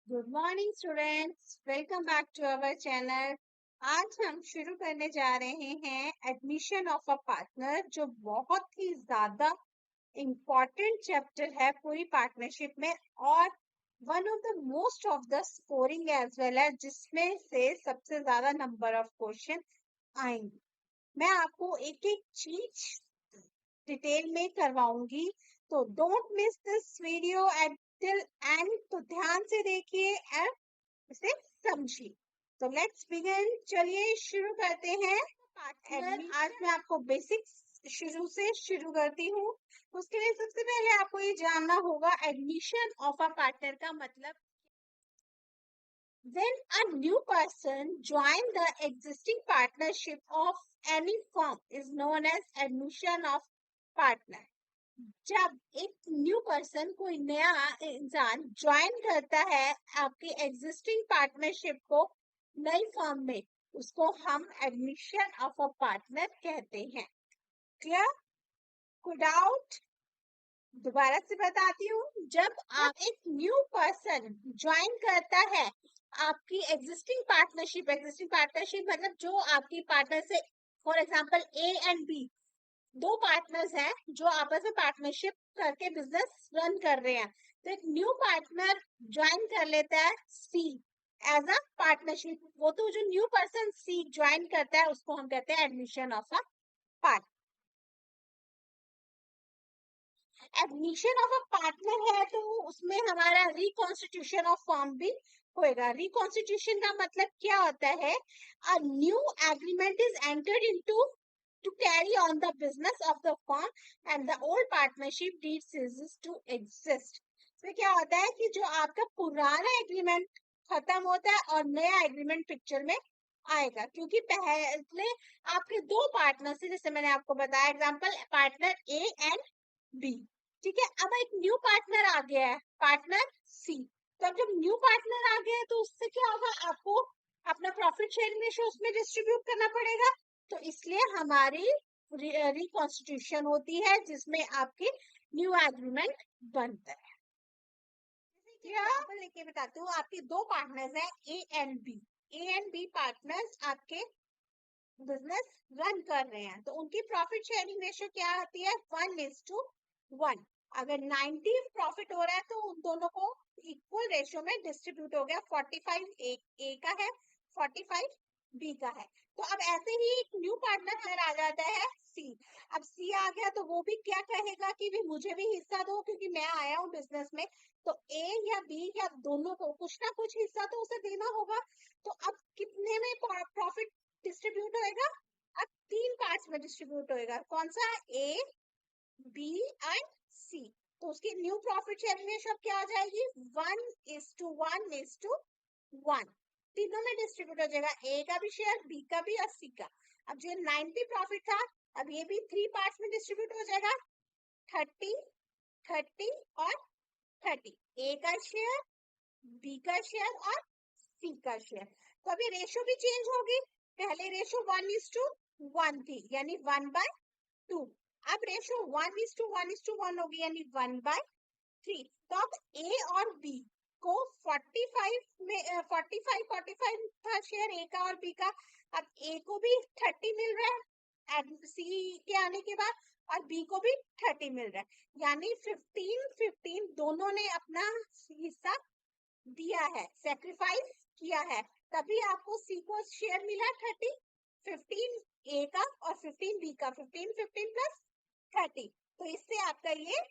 Good morning students, welcome back to our channel. आज हम शुरू करने जा रहे हैं एडमिशन ऑफ अ पार्टनर, जो बहुत ही ज्यादा इम्पोर्टेंट चैप्टर है पूरी पार्टनरशिप में और one of the most of the scoring as well है, जिसमें से सबसे ज्यादा नंबर ऑफ क्वेश्चन आएंगे। मैं आपको एक एक चीज डिटेल में करवाऊंगी, तो don't miss this video at till and. तो ध्यान से देखिए एंड इसे समझिए। तो लेट्स बिगिन, चलिए शुरू करते हैं। पार्टनर, आज मैं आपको बेसिक्स शुरू से शुरू करती हूँ। उसके लिए सबसे पहले आपको ये जानना होगा एडमिशन ऑफ अ पार्टनर का मतलब। When a new person join the existing partnership of any firm is known as admission of partner. जब एक न्यू पर्सन, कोई नया इंसान ज्वाइन करता है आपकी एग्जिस्टिंग पार्टनरशिप को नई फर्म में, उसको हम एडमिशन ऑफ अ पार्टनर कहते हैं। क्लियर? कोई डाउट? दोबारा से बताती हूँ, जब आप एक न्यू पर्सन ज्वाइन करता है आपकी एग्जिस्टिंग पार्टनरशिप मतलब जो आपकी पार्टनर से, for example a and b, दो पार्टनर्स हैं जो आपस में पार्टनरशिप करके बिजनेस रन कर रहे हैं। तो एक न्यू पार्टनर ज्वाइन कर लेता है सी एज अ पार्टनरशिप। वो तो जो न्यू पर्सन सी ज्वाइन करता है उसको हम कहते हैं admission of a partner. Admission of a partner है तो उसमें हमारा रिकॉन्स्टिट्यूशन ऑफ फर्म भी होएगा। रिकॉन्स्टिट्यूशन का मतलब क्या होता है? A new agreement is entered into to carry on the business of the firm and the old partnership deed ceases to exist. तो क्या होता है कि जो आपका पुराना एग्रीमेंट खत्म होता है और नया एग्रीमेंट पिक्चर में आएगा, क्योंकि पहले आपके दो पार्टनर थे, जैसे मैंने आपको बताया example partner a and b. ठीक है, अब एक न्यू पार्टनर आ गया है, पार्टनर सी। तो अब जब न्यू पार्टनर आ गया है तो उससे क्या होगा, आपको अपना प्रॉफिट शेयरिंग रेशियो उसमें डिस्ट्रीब्यूट करना पड़ेगा। तो इसलिए हमारी रिकॉन्स्टिट्यूशन होती है जिसमें आपके न्यू एग्रीमेंट बनता है। एग्जांपल लेके बताती हूँ, आपके दो पार्टनर्स हैं a and b. A and b partners आपके बिजनेस रन कर रहे हैं, तो उनकी प्रॉफिट शेयरिंग रेशियो क्या आती है? 1:1। अगर 90 प्रॉफिट हो रहा है तो उन दोनों को इक्वल रेशियो में डिस्ट्रीब्यूट हो गया। 45 ए का है, 45 बी का है। तो अब ऐसे ही एक न्यू पार्टनर आ जाता है सी। अब सी आ गया तो वो भी क्या कहेगा कि भी मुझे भी हिस्सा दो, क्योंकि मैं आया हूँ बिजनेस में। तो ए या बी या दोनों को कुछ ना कुछ हिस्सा तो उसे देना होगा। तो अब कितने में प्रॉफिट डिस्ट्रीब्यूट होएगा? अब तीन पार्ट्स में डिस्ट्रीब्यूट होएगा। कौन सा? ए, बी एंड सी। तो उसकी न्यू प्रॉफिट शेयरिंग रेशियो क्या आ जाएगी? 1:1:1। तीनों में डिस्ट्रीब्यूट हो जाएगा, ए का भी शेयर, बी का भी और सी का। अब जो 90 प्रॉफिट था, अब ये भी थ्री पार्ट्स में डिस्ट्रीब्यूट हो जाएगा, 30, 30 और 30। ए का शेयर, बी का शेयर और सी का शेयर। तो अभी रेशियो भी चेंज होगी। पहले रेशियो 1:1 थी, यानी 1/2। अब रेशियो 1:1:1 होगी, यानी 1/3। तो अब ए और बी को 45 में 45 था शेयर ए का और बी का। अब ए को भी 30 मिल रहा है सी के आने के बाद, और बी को भी 30 मिल रहा है, यानी 15-15 दोनों ने अपना हिस्सा दिया है, सेक्रीफाइस किया है, तभी आपको सी को शेयर मिला 30। 15 ए का और 15 बी का, 15 प्लस 30। तो इससे आपका ये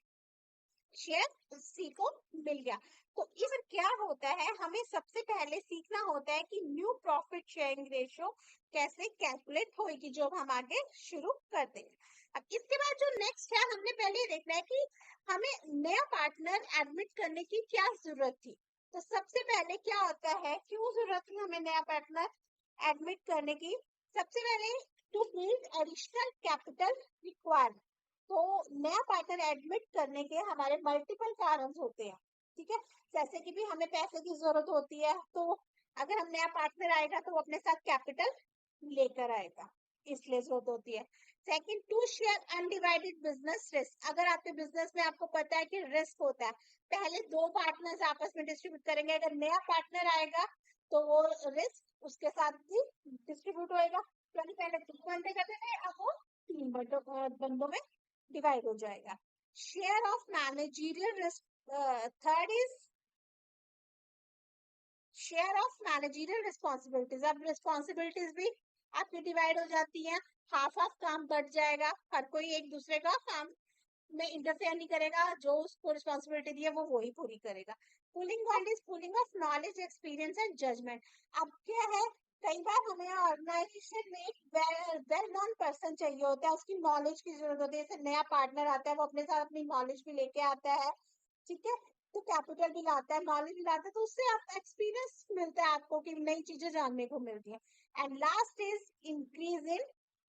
शेयर सी को मिल गया। तो इस क्या होता है, हमें सबसे पहले सीखना होता है कि न्यू प्रॉफिट शेयरिंग रेशियो कैसे कैलकुलेट होगी, जो हम आगे शुरू करते हैं। अब इसके बाद जो नेक्स्ट है, हमने पहले देखना है कि हमें नया पार्टनर एडमिट करने की क्या जरूरत थी। तो सबसे पहले क्या होता है, क्यों जरूरत थी हमें नया पार्टनर एडमिट करने की? सबसे पहले to build additional capital required. तो नया पार्टनर एडमिट करने के हमारे मल्टीपल कारण होते हैं। ठीक है, जैसे कि भी हमें पैसे की जरूरत होती है, तो अगर हम नया पार्टनर आएगा तो वो अपने साथ कैपिटल लेकर आएगा। इसलिए जरूरत होती है। Second, to share undivided business risk. अगर आपके बिजनेस में आपको पता है कि रिस्क होता है, पहले दो पार्टनर्स आपस में डिस्ट्रीब्यूट करेंगे, अगर नया पार्टनर आएगा तो वो रिस्क उसके साथ भी डिस्ट्रीब्यूट होएगा। यानी पहले दो बंदे करते थे, अब वो तीन बंदों में डिवाइड हो जाएगा। Share of managerial risk. Third is share of managerial responsibilities. अब रिस्पॉन्सिबिलिटीज भी आपकी डिवाइड हो जाती हैं, हाफ हाफ काम बढ़ जाएगा, हर कोई एक दूसरे का काम में इंटरफेयर नहीं करेगा, जो उसको रिस्पॉन्सिबिलिटी दी है वो वही पूरी करेगा। Pooling point is pooling of knowledge, experience and judgement. अब क्या है, कई बार हमें ऑर्गेनाइजेशन में एक वेल नोन पर्सन चाहिए होता है, उसकी नॉलेज की जरूरत होती है। जैसे नया पार्टनर आता है, वो अपने साथ अपनी नॉलेज भी लेके आता है, ठीक है, तो कैपिटल भी लाता है, नॉलेज भी लाता है, तो उससे आप एक्सपीरियंस मिलता है आपको कि नई चीजें जानने को मिलती है। And last is increase in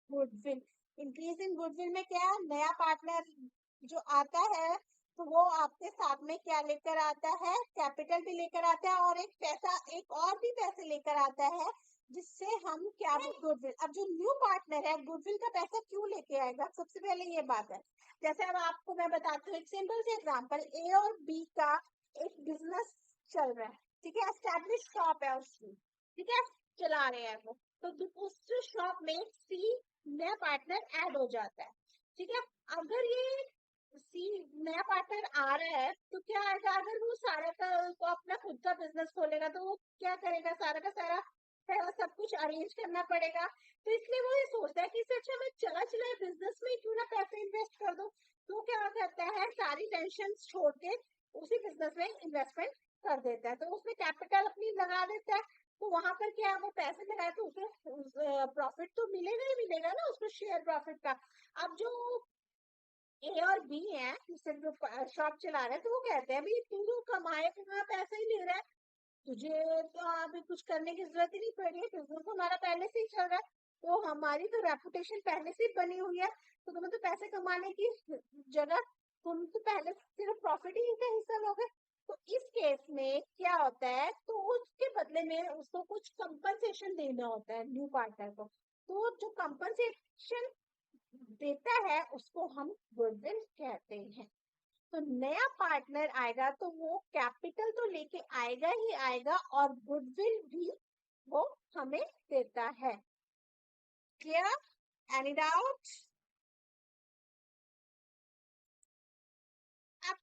goodwill. Increase in goodwill में क्या है, नया पार्टनर जो आता है तो वो आपके साथ में क्या लेकर आता है, कैपिटल भी लेकर आता है और एक पैसा, एक और भी पैसे लेकर आता है, जिससे हम क्या गुडविल। अब जो न्यू पार्टनर है, गुडविल का पैसा क्यों लेके आएगा, सबसे पहले ये बात है। जैसे अब आपको मैं बताती हूँ एक सिंपल से एग्जांपल, ए और बी का एक बिजनेस चल रहा है, ठीक है, एस्टैब्लिश शॉप है उसकी, ठीक है, चला रहे हैं वो, तो उस शॉप में सी नया पार्टनर ऐड हो जाता है, ठीक है। अगर ये सी नया पार्टनर आ रहा है तो क्या आएगा, अगर वो सारा का वो अपना खुद का बिजनेस खोलेगा तो वो क्या करेगा, सारा का सारा सब कुछ अरेंज करना पड़ेगा, तो इसलिए वो ये सोचता है कि इससे अच्छा मैं चला चला बिजनेस में क्यों ना पैसे इन्वेस्ट कर दूं। तो क्या करता है, सारी टेंशन छोड़ के उसी बिजनेस में इन्वेस्टमेंट कर देता है, तो उसमें कैपिटल अपनी लगा देता है, तो वहां पर क्या है, वो पैसे लगाए तो उसे प्रॉफिट तो मिलेगा ही मिलेगा ना, उसको शेयर प्रॉफिट का। अब जो ए और बी है, जिससे जो शॉप चला रहे हैं, तो वो कहते हैं भाई तू तो कमाए तुम्हारा पैसा ही ले रहा है, तुझे तो अभी कुछ करने की जरूरत ही नहीं पड़ रही है, बिजनेस हमारा पहले से ही चल रहा है, तो हमारी तो रेपुटेशन पहले से ही बनी हुई है, तो तुम्हें तो पैसे कमाने की जगह तुम तो पहले सिर्फ प्रॉफिट ही का हिस्सा लोगे। तो इस केस में क्या होता है, तो उसके बदले में उसको कुछ कंपनसेशन देना होता है न्यू पार्टनर को, तो जो कंपनसेशन देता है उसको हम गुडविल कहते हैं। तो नया पार्टनर आएगा तो वो कैपिटल तो लेके आएगा ही आएगा और गुडविल भी वो हमें देता है। क्लियर? Any doubt? अब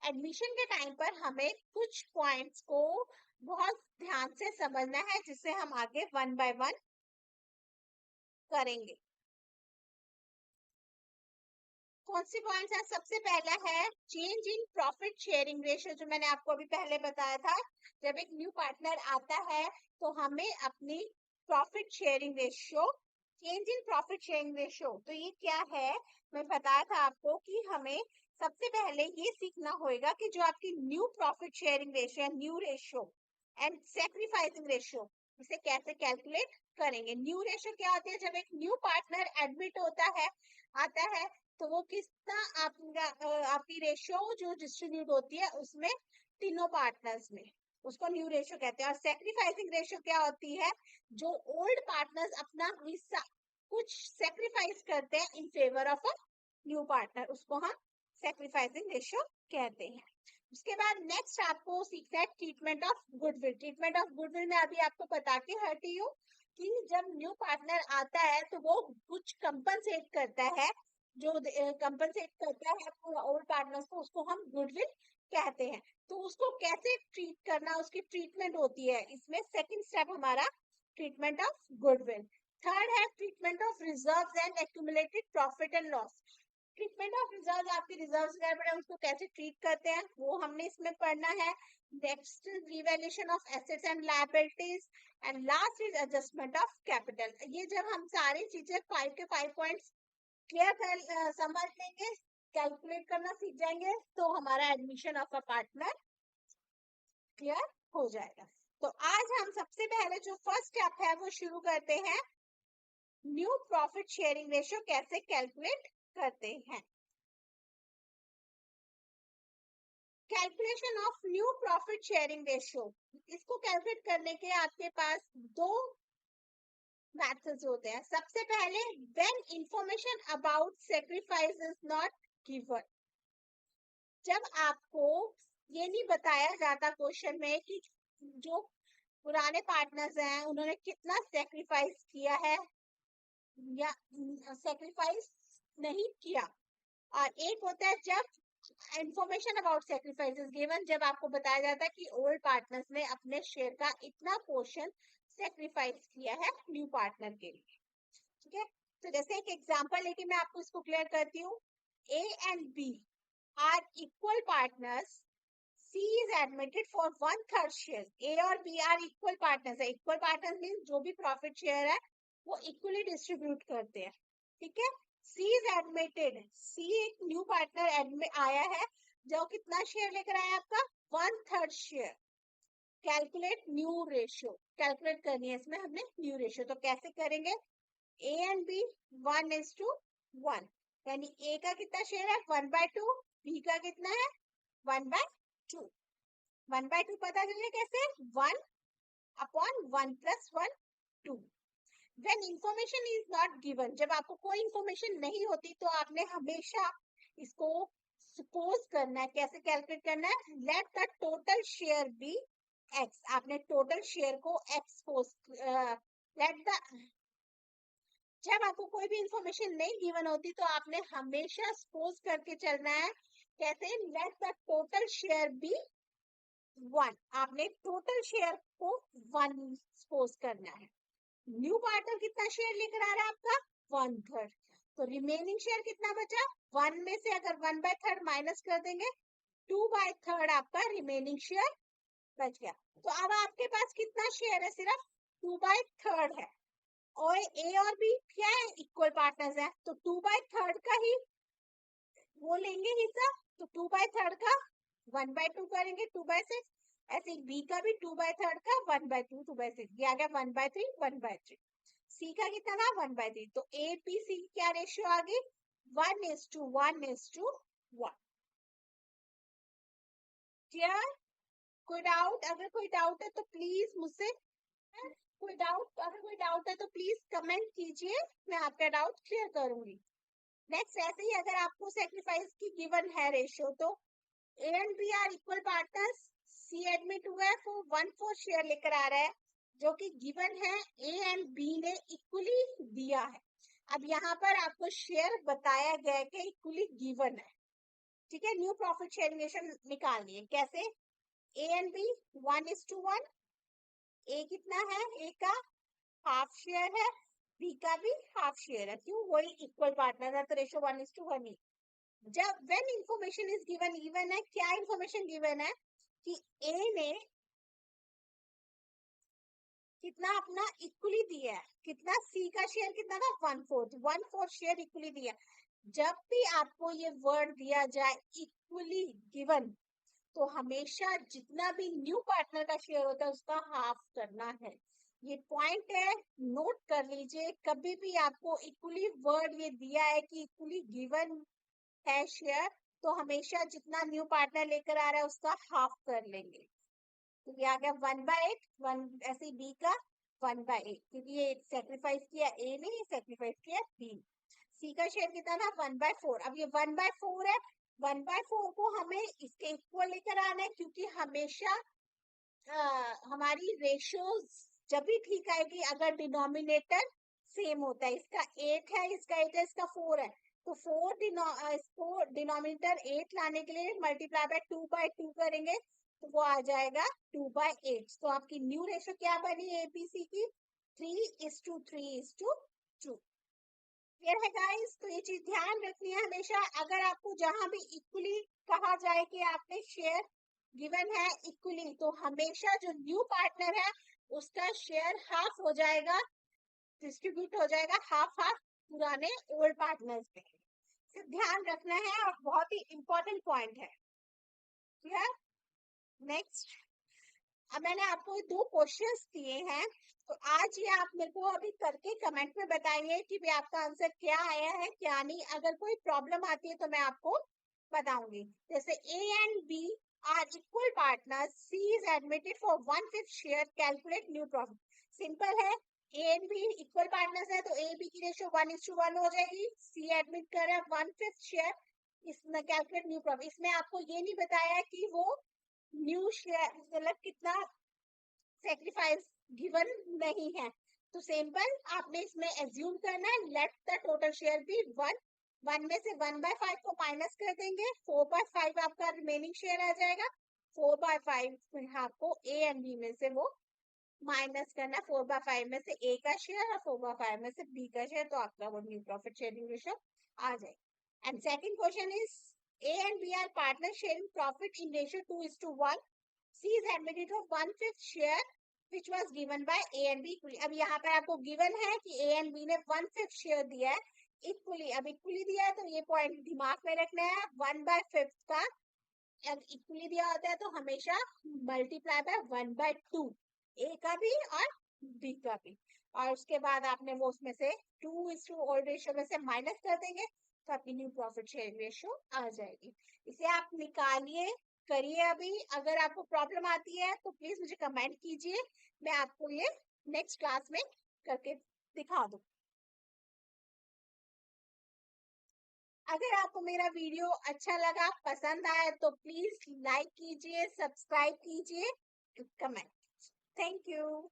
एडमिशन के टाइम पर हमें कुछ पॉइंट्स को बहुत ध्यान से समझना है, जिससे हम आगे वन बाय वन करेंगे। कौन सी पॉइंट्स है? सबसे पहला है change in profit sharing ratio, जो मैंने आपको अभी पहले बताया था। जब एक न्यू पार्टनर आता है तो हमें अपनी profit sharing ratio, change in profit sharing ratio, तो ये क्या है, मैं बताया था आपको कि हमें सबसे पहले ये सीखना होगा कि जो आपकी न्यू प्रॉफिट शेयरिंग रेशियो है, new ratio and sacrificing ratio, इसे कैसे कैलकुलेट करेंगे। न्यू रेशियो क्या होती है, जब एक न्यू पार्टनर एडमिट होता है, आता है, तो वो कितना आपकी रेशियो जो डिस्ट्रीब्यूट होती है उसमें तीनों पार्टनर्स में, उसको न्यू रेशियो कहते हैं। और सैक्रिफाइसिंग रेशियो क्या होती है, जो ओल्ड पार्टनर्स अपना हिस्सा कुछ सैक्रिफाइस करते हैं in favour of a new partner, उसको हम सैक्रिफाइसिंग रेशियो कहते हैं। उसके बाद नेक्स्ट आपको सीखना है treatment of goodwill. Treatment of goodwill में अभी आपको बता के हटी हूँ कि जब न्यू पार्टनर आता है तो वो कुछ कंपनसेट करता है, जो कंपनसेट करता है ओल्ड पार्टनर्स को, उसको हम गुडविल कहते हैं। तो उसको कैसे ट्रीट करना, उसकी ट्रीटमेंट होती है, इसमें सेकंड स्टेप हमारा ट्रीटमेंट ऑफ गुडविल। थर्ड है treatment of reserves and accumulated profit and loss. Treatment of reserve, आपके रिजर्व्स क्या पड़े उसको कैसे ट्रीट करते हैं वो हमने इसमें पढ़ना है। Next revaluation of assets and liabilities and last is adjustment of capital. ये जब हम सारी चीजें 5 के 5 पॉइंट्स क्लियर कर समझ लेंगे, कैलकुलेट करना सीख जाएंगे, तो हमारा admission of a partner clear हो जाएगा। तो आज हम सबसे पहले जो फर्स्ट स्टेप है वो शुरू करते हैं, न्यू प्रॉफिट शेयरिंग रेशियो कैसे कैलकुलेट करते हैं। Calculation of new profit sharing ratio, इसको कैलकुलेट करने के आपके पास दो मेथड्स होते हैं। सबसे पहले when information about sacrifice is not given, जब आपको ये नहीं बताया जाता क्वेश्चन में कि जो पुराने पार्टनर्स हैं उन्होंने कितना सैक्रिफाइस किया है या सैक्रिफाइस नहीं किया। और एक होता है जब information about sacrifice is given, जब आपको बताया जाता है कि ओल्ड पार्टनर्स ने अपने शेयर का इतना पोर्शन सैक्रिफाइस किया है न्यू पार्टनर के लिए। ठीक है, तो जैसे एक एग्जांपल लेके मैं आपको इसको क्लियर करती हूँ। A and B are equal partners, C is admitted for 1/3 share. A और B are equal partners है। Equal partners means जो भी profit share है वो equally distribute करते हैं। ठीक है, C is admitted, C एक new partner आया है जो कितना शेयर लेकर आया आपका 1/3 share. Calculate new ratio, calculate करनी है इसमें हमने न्यू रेशियो। तो कैसे करेंगे, A and B 1:1, यानी A का कितना शेयर है 1/2, B का कितना है 1/2। 1/2 पता चले कैसे, 1/1 + 1 2। When information is not given, जब आपको कोई इंफॉर्मेशन नहीं होती तो आपने हमेशा इसको सपोज करना है। कैसे कैलकुलेट करना है, let the total share be x, आपने टोटल शेयर को x सपोज लेट द, जब आपको कोई भी इंफॉर्मेशन नहीं गिवन होती तो आपने हमेशा सपोज करके चलना है। कैसे, let the total share be 1, आपने टोटल शेयर को 1 सपोज करना है। न्यू पार्टनर कितना शेयर लेकर आ रहा है आपका 1/3, तो रिमेनिंग शेयर कितना बचा 1 में से अगर 1/3 माइनस कर देंगे 2/3 आपका रिमेनिंग शेयर बच गया। तो अब आपके पास कितना शेयर है, सिर्फ 2/3 है। और ए और बी क्या है, इक्वल पार्टनर्स है, तो 2/3 का ही वो लेंगे हिस्सा, तो 2/3 का 1/2 करेंगे 2/6। ऐसे बी का भी 2/3 का 1/2 2/6, ये आ गया 1/3 1/3। सी का कितना था 1/3, तो ए बी सी की क्या रेशियो आ गई 1:1:1। क्लियर, कोई डाउट, अगर कोई डाउट है तो प्लीज मुझसे, कोई डाउट, अगर कोई डाउट है तो प्लीज कमेंट कीजिए, मैं आपका डाउट क्लियर करूंगी। नेक्स्ट, ऐसे ही अगर आपको सैक्रिफाइस की गिवन है रेशियो, तो a and B are equal partners, c admit हुआ है फॉर 1/4 शेयर लेकर आ रहा है, जो कि गिवन है ए एंड बी ने इक्वली दिया है। अब यहाँ पर आपको शेयर बताया गया है कि इक्वली गिवन है। ठीक है, न्यू प्रॉफिट शेयरिंग रेशियो निकालनी है। कैसे, ए एंड बी 1:1, ए कितना है, ए का हाफ शेयर है, बी का भी हाफ शेयर है, क्यों, वही इक्वल पार्टनर है तो रेशियो 1:1 ही। जब when information is given even है, क्या इंफॉर्मेशन गिवन है कि ए ने कितना अपना इक्वली दिया है, कितना, सी का शेयर कितना था 1/4 शेयर इक्वली दिया। जब भी आपको ये वर्ड दिया जाए इक्वली गिवन, तो हमेशा जितना भी न्यू पार्टनर का शेयर होता है उसका हाफ करना है। ये पॉइंट है, नोट कर लीजिए। कभी भी आपको इक्वली वर्ड ये दिया है कि इक्वली गिवन है शेयर, तो हमेशा जितना न्यू पार्टनर लेकर आ रहा है उसका हाफ कर लेंगे। तो ये आ गया 1/8, 1 ऐसे बी का 1/8, क्योंकि ये सैक्रिफाइस किया ए ने, सैक्रिफाइस किया बी। सी का शेयर कितना था 1/4, अब ये 1/4 है, 1/4 को हमें इसके इक्वल लेकर आना है, क्योंकि हमेशा हमारी रेशियोज जब भी ठीक आएगी अगर डिनोमिनेटर सेम होता है। इसका 8 है, इसका 8 है, इसका 4 है, तो 4 इसको डिनोमिनेटर 8 लाने के लिए मल्टीप्लाई बाय 2/2 करेंगे, तो वो आ जाएगा 2/8। तो आपकी न्यू रेशियो क्या बनी एबीसी की 3:3:2। क्लियर है गाइस, तो ये चीज ध्यान रखनी है हमेशा। अगर आपको जहां भी इक्वली कहा जाए कि आपने शेयर गिवन है इक्वली, तो हमेशा जो न्यू पार्टनर है उसका शेयर हाफ हो जाएगा, डिस्ट्रीब्यूट हो जाएगा हाफ हाफ पुराने ओल्ड पार्टनर्स पे। सिर्फ ध्यान रखना है और बहुत ही इंपॉर्टेंट पॉइंट है। क्लियर, नेक्स्ट, अब मैंने आपको 2 क्वेश्चंस दिए हैं, तो आज ये आप मेरे को अभी करके कमेंट में बताइए कि भी आपका आंसर क्या आया है क्या नहीं। अगर कोई प्रॉब्लम आती है तो मैं आपको बताऊंगी। जैसे A and B are equal partners, C is admitted for 1/5 share, calculate new profit. Simple है, A and B equal partners है तो ए बी की रेशियो 1:1 हो जाएगी। सी एडमिट कर रहा है 1/5 शेयर। इसमें कैलकुलेट न्यू प्रॉफिट, इसमें आपको ये नहीं बताया कि वो न्यू शेयर मतलब कितना सेक्रीफाइस गिवन नहीं है। तो सिंपल आपने इसमें एज्यूम करना है let the total share be 1। 1 में से 1/5 को माइनस कर देंगे, 4/5 आपका रिमेनिंग शेयर आ जाएगा। 4/5 आपको ए एंड बी में से वो माइनस करना, 4/5 में से ए का शेयर और 4/5 में से बी का शेयर, तो आपका वो न्यू प्रॉफिट शेयरिंग रेशियो आ जाएगा। And second question is a and B are partner sharing profit in ratio 2:1। C is admitted of 1/5 share which was given by A and B equally। अब यहाँ पर आपको given है कि A and B ने 1/5 share दिया है equally. अब इक्वली दिया है तो ये पॉइंट दिमाग में रखना है, 1/5 का इक्वली दिया होता है तो हमेशा मल्टीप्लाई बाय 1/2, ए का भी और बी का भी। और उसके बाद आपने वो उसमें से 2:1 रेशियो में से माइनस कर देंगे तो आपकी न्यू प्रॉफिट शेयरिंग रेशियो आ जाएगी। इसे आप निकालिए, करिए। अभी अगर आपको प्रॉब्लम आती है तो प्लीज मुझे कमेंट कीजिए, मैं आपको ये नेक्स्ट क्लास में करके दिखा दूँ। अगर आपको मेरा वीडियो अच्छा लगा, पसंद आया तो प्लीज लाइक कीजिए, सब्सक्राइब कीजिए, कमेंट। Thank you.